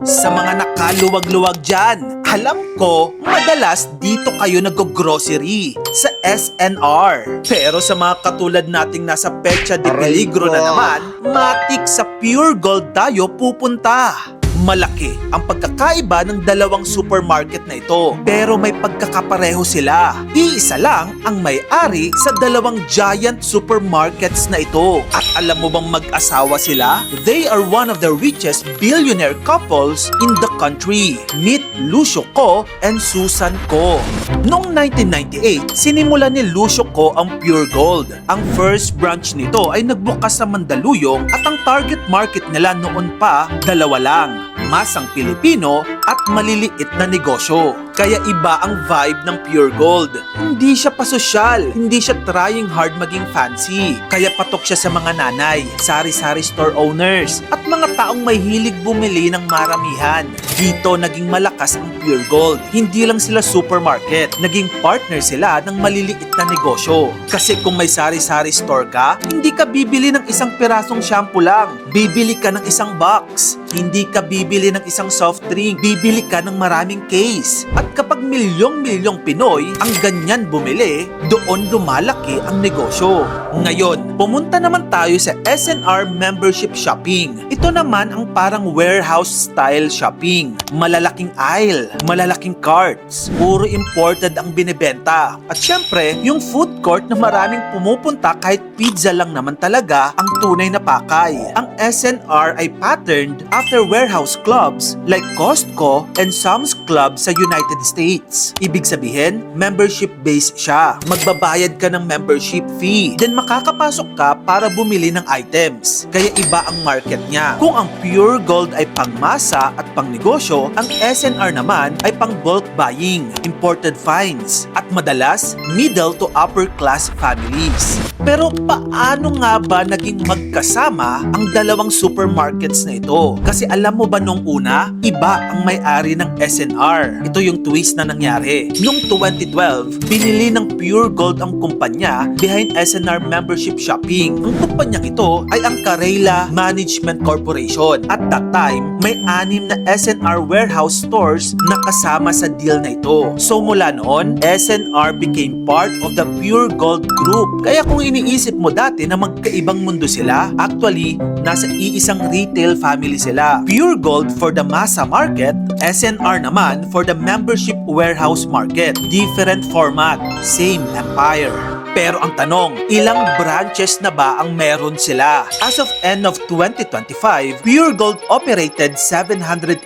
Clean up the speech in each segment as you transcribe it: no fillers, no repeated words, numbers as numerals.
Sa mga nakaluwag-luwag dyan, alam ko, madalas dito kayo nag-grocery sa SNR. Pero sa mga katulad nating nasa Pecha de Peligro na naman, matik sa Pure Gold tayo pupunta. Malaki ang pagkakaiba ng dalawang supermarket na ito, pero may pagkakapareho sila. Iisa lang ang may-ari sa dalawang giant supermarkets na ito. At alam mo bang mag-asawa sila? They are one of the richest billionaire couples in the country. Meet Lucio Ko and Susan Ko. Noong 1998, sinimula ni Lucio Ko ang Pure Gold. Ang first branch nito ay nagbukas sa Mandaluyong at ang target market nila noon pa dalawa lang. Masang Pilipino at maliliit na negosyo. Kaya iba ang vibe ng Pure Gold. Hindi siya pasosyal, hindi siya trying hard maging fancy. Kaya patok siya sa mga nanay, sari-sari store owners, at mga taong may hilig bumili ng maramihan. Dito naging malakas ang Pure Gold. Hindi lang sila supermarket, naging partner sila ng maliliit na negosyo. Kasi kung may sari-sari store ka, hindi ka bibili ng isang pirasong shampoo lang. Bibili ka ng isang box. Hindi ka bibili ng isang soft drink. Bibili ka ng maraming case. At kapag milyong-milyong Pinoy ang ganyan bumili, doon lumalaki ang negosyo. Ngayon, pumunta naman tayo sa SNR Membership Shopping. Ito naman ang parang warehouse-style shopping. Malalaking aisle, malalaking carts, puro imported ang binibenta. At syempre, yung food court na maraming pumupunta kahit pizza lang naman talaga ang tunay na pakay. Ang SNR ay patterned after warehouse clubs like Costco and Sam's Club sa United States. Ibig sabihin, membership-based siya. Magbabayad ka ng membership fee, then makakapasok ka para bumili ng items. Kaya iba ang market niya. Kung ang Pure Gold ay pangmasa at pangnegosyo, ang SNR naman ay pang bulk buying, imported finds, at madalas middle to upper class families. Pero paano nga ba naging magkasama ang dalawang supermarkets na ito? Kasi alam mo ba nung una, iba ang may-ari ng SNR. Ito yung twist na nangyari. Noong 2012, binili ng Pure Gold ang kumpanya behind SNR Membership Shopping. Ang kumpanyang ito ay ang Karela Management Corporation. At that time, may 6 na SNR warehouse stores na kasama sa deal na ito. So mula noon, SNR became part of the Pure Gold Group. Kaya kung iniisip mo dati na magkaibang mundo sila, actually, nasa iisang retail family sila. Pure Gold for the masa market, SNR naman for the membership warehouse market. Different format, same empire. Pero ang tanong, ilang branches na ba ang meron sila? As of end of 2025, Pure Gold operated 784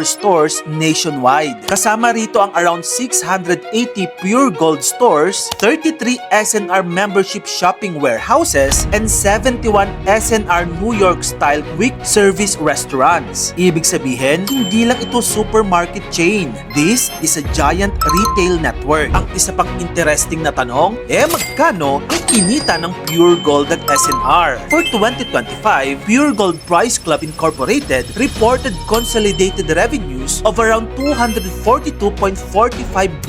stores nationwide. Kasama rito ang around 680 Pure Gold stores, 33 SNR membership shopping warehouses, and 71 SNR New York-style quick service restaurants. Ibig sabihin, hindi lang ito supermarket chain. This is a giant retail network. Ang isa pang interesting na tanong, magkano ang kinita ng Pure Gold at SNR? For 2025, Pure Gold Price Club Incorporated reported consolidated revenues of around 242.45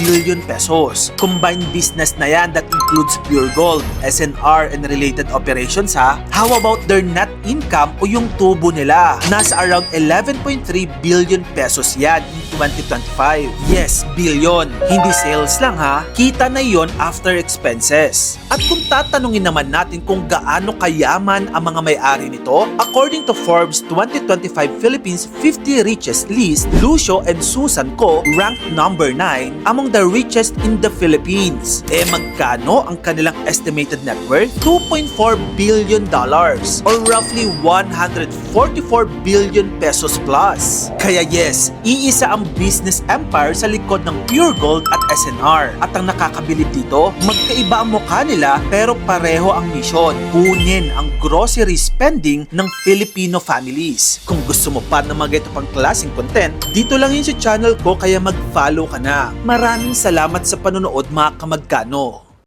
billion pesos. Combined business na yan that includes Pure Gold, SNR, and related operations ha. How about their net income o yung tubo nila? Nasa around 11.3 billion pesos yan in 2025. Yes, billion. Hindi sales lang ha. Kita na yon after expenses. At kung tatanungin naman natin kung gaano kayaman ang mga may-ari nito, according to Forbes 2025 Philippines 50 richest list, Lucio and Susan Ko ranked number 9 among the richest in the Philippines. Magkano ang kanilang estimated net worth? $2.4 billion or roughly 144 billion pesos plus. Kaya yes, iisa ang business empire sa likod ng Pure Gold at SNR. At ang nakakabilib dito, magkaiba ang mukha nila pero pareho ang misyon. Kunin ang grocery spending ng Filipino families. Kung gusto mo pa ng mga ito pang klaseng content, dito lang yun sa channel ko kaya mag-follow ka na. Maraming salamat sa panonood mga kamagkano.